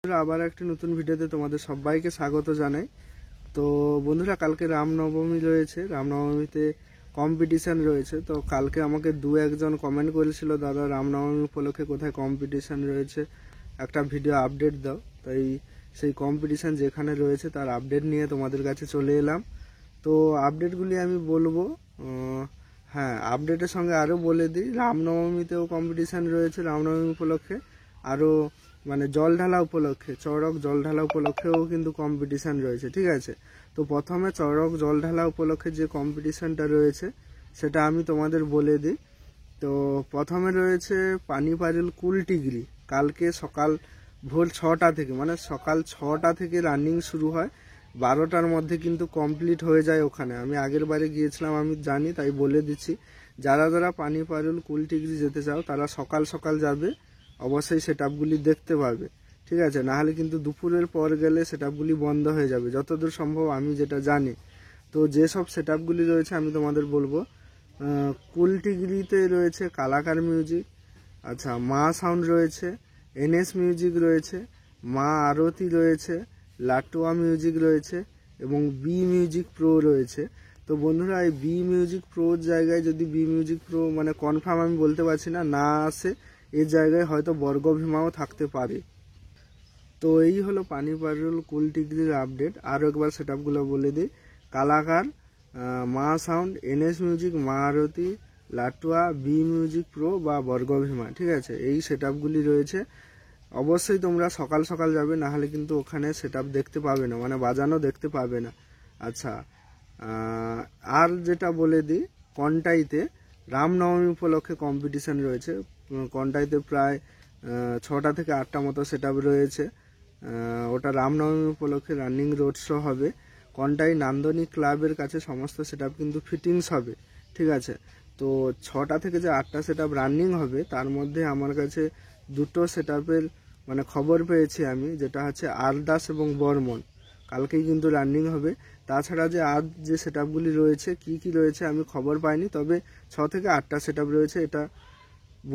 আবার একটি নতুন ভিডিওতে তোমাদের সবাইকে স্বাগত জানাই। তো বন্ধুরা, কালকে রামনবমী রয়েছে, রামনবমীতে কম্পিটিশান রয়েছে। তো কালকে আমাকে দু একজন কমেন্ট করেছিল, দাদা রামনবমী উপলক্ষে কোথায় কম্পিটিশান রয়েছে, একটা ভিডিও আপডেট দাও। তাই সেই কম্পিটিশান যেখানে রয়েছে তার আপডেট নিয়ে তোমাদের কাছে চলে এলাম। তো আপডেটগুলি আমি বলবো। হ্যাঁ, আপডেটের সঙ্গে আরও বলে দিই, রামনবমীতেও কম্পিটিশান রয়েছে। রামনবমী উপলক্ষে আরও মানে জল ঢালা উপলক্ষে, চড়ক জল ঢালা উপলক্ষেও কিন্তু কম্পিটিশান রয়েছে, ঠিক আছে। তো প্রথমে চড়ক জল ঢালা উপলক্ষে যে কম্পিটিশানটা রয়েছে সেটা আমি তোমাদের বলে দিই। তো প্রথমে রয়েছে পানিপারুল কুলটিগরি। কালকে সকাল ভোর 6টা থেকে, মানে সকাল 6টা থেকে রানিং শুরু হয়, 12টার মধ্যে কিন্তু কমপ্লিট হয়ে যায় ওখানে। আমি আগের বারে গিয়েছিলাম, আমি জানি, তাই বলে দিচ্ছি। যারা যারা পানিপারুল কুলটিগরি যেতে চাও তারা সকাল সকাল যাবে, অবশ্যই সেটআপগুলি দেখতে পাবে, ঠিক আছে। নাহলে কিন্তু দুপুরের পর গেলে সেটআপগুলি বন্ধ হয়ে যাবে, যতদূর সম্ভব আমি যেটা জানি। তো যেসব সেটআপগুলি রয়েছে আমি তোমাদের বলবো। কুলটিগরিতে রয়েছে কালাকার মিউজিক, আচ্ছা, মা সাউন্ড রয়েছে, এনএস মিউজিক রয়েছে, মা আরতি রয়েছে, লাটুয়া মিউজিক রয়েছে এবং বি মিউজিক প্রো রয়েছে। তো বন্ধুরা, এই বি মিউজিক প্রোর জায়গায় যদি বি মিউজিক প্রো মানে কনফার্ম আমি বলতে পারছি না আসে, এর জায়গায় হয়তো বর্গভীমাও থাকতে পারে। তো এই হলো পানিপারুল কুলটিগরির আপডেট। আরও একবার সেটআপগুলো বলে দিই। কালাকার, মা সাউন্ড, এনএস মিউজিক, মা আরতি, লাটুয়া, বি মিউজিক প্রো বা বর্গভীমা, ঠিক আছে। এই সেটআপগুলি রয়েছে। অবশ্যই তোমরা সকাল সকাল যাবে, নাহলে কিন্তু ওখানে সেটআপ দেখতে পাবে না, মানে বাজানো দেখতে পাবে না। আচ্ছা, আর যেটা বলে দিই, কন্টাইতে রামনবমী উপলক্ষে কম্পিটিশান রয়েছে। কন্টাইতে প্রায় 6টা থেকে 8টা মতো সেটআপ রয়েছে। ওটা রামনবমী উপলক্ষে রানিং রোড শো হবে। কন্টাই নান্দনিক ক্লাবের কাছে সমস্ত সেটআপ কিন্তু ফিটিংস হবে, ঠিক আছে। তো 6টা থেকে যে 8টা সেটআপ রানিং হবে, তার মধ্যে আমার কাছে দুটো সেটআপের মানে খবর পেয়েছি আমি, যেটা হচ্ছে আরদাস এবং বর্মন, কালকেই কিন্তু রানিং হবে। তাছাড়া যে আজ যে সেটআপগুলি রয়েছে কি কি রয়েছে আমি খবর পাইনি, তবে 6 থেকে 8টা সেটআপ রয়েছে, এটা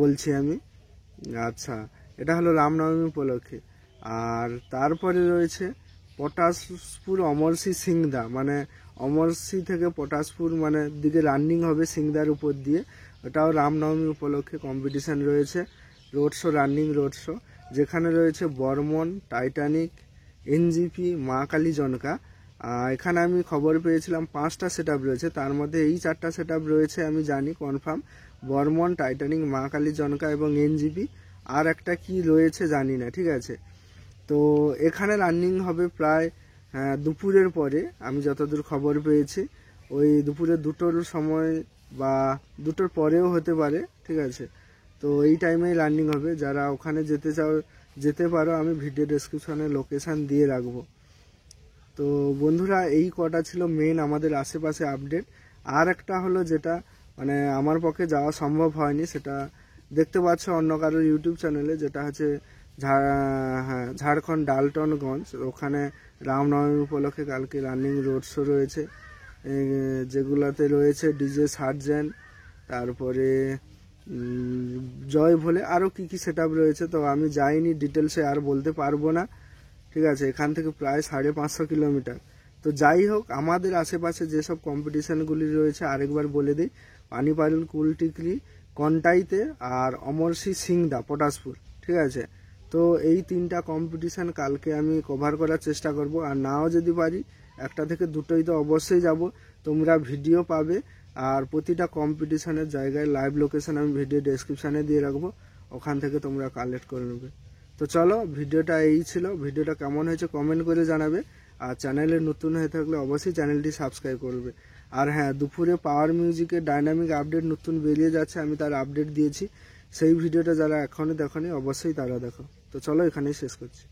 বলছি আমি। আচ্ছা, এটা হলো রামনবমী উপলক্ষে। আর তারপরে রয়েছে পটাশপুর অমরসি সিংদা, মানে অমরসি থেকে পটাশপুর মানে দিকে রানিং হবে সিংদার উপর দিয়ে। ওটাও রামনবমী উপলক্ষে কম্পিটিশান রয়েছে, road show, running road show, যেখানে রয়েছে বর্মন, টাইটানিক, এনজিপি, মা কালী জনকা। এখানে আমি খবর পেয়েছিলাম 5টা সেটআপ রয়েছে, তার মধ্যে এই 4টা সেটআপ রয়েছে আমি জানি কনফার্ম, বর্মন, টাইটানিক, মা কালী জনকা এবং এনজিপি। আর একটা কি রয়েছে জানি না, ঠিক আছে। তো এখানে রানিং হবে প্রায় দুপুরের পরে, আমি যতদূর খবর পেয়েছি ওই দুপুরে 2টোর সময় বা 2টোর পরেও হতে পারে, ঠিক আছে। তো এই টাইমেই রানিং হবে। যারা ওখানে যেতে চাও যেতে পারো, আমি ভিডিও ডেসক্রিপশনে লোকেশান দিয়ে রাখবো। তো বন্ধুরা, এই কটা ছিল মেন আমাদের আশেপাশে আপডেট। আর একটা হলো যেটা মানে আমার পক্ষে যাওয়া সম্ভব হয়নি, সেটা দেখতে পাচ্ছ অন্য কারোর ইউটিউব চ্যানেলে, যেটা হচ্ছে ঝাড়খণ্ড ডালটনগঞ্জ। ওখানে রামনবমী উপলক্ষে কালকে রানিং রোড শো রয়েছে, যেগুলোতে রয়েছে ডিজে সার্জেন্ট, তারপরে জয় ভোলে, আরও কী কী সেটআপ রয়েছে। তো আমি যাইনি, ডিটেলসে আর বলতে পারবো না, ঠিক আছে। এখান থেকে প্রায় 550 কিলোমিটার। তো যাই হোক, আমাদের আশেপাশে যেসব কম্পিটিশানগুলি রয়েছে আরেকবার বলে দিই। পানিপারুল কুলটিগরি কন্টাইতে, আর অমরসি সিংদা পটাশপুর, ঠিক আছে। তো এই 3টা কম্পিটিশান কালকে আমি কভার করার চেষ্টা করব, আর নাও যদি পারি 1টা থেকে 2টোই তো অবশ্যই যাব। তোমরা ভিডিও পাবে, আর প্রতিটা কম্পিটিশানের জায়গায় লাইভ লোকেশন আমি ভিডিও ডেসক্রিপশানে দিয়ে রাখবো, ওখান থেকে তোমরা কালেক্ট করে নেবে। তো চলো, ভিডিওটা এই ছিল। ভিডিওটা কেমন হয়েছে কমেন্ট করে জানাবে, আর চ্যানেলে নতুন হয়ে থাকলে অবশ্যই চ্যানেলটি সাবস্ক্রাইব করবে। আর হ্যাঁ, দুপুরে পাওয়ার মিউজিকের ডাইনামিক আপডেট নতুন বেরিয়ে যাচ্ছে, আমি তার আপডেট দিয়েছি। সেই ভিডিওটা যারা এখনও দেখোনি অবশ্যই তারা দেখো। তো চলো, এখানেই শেষ করছি।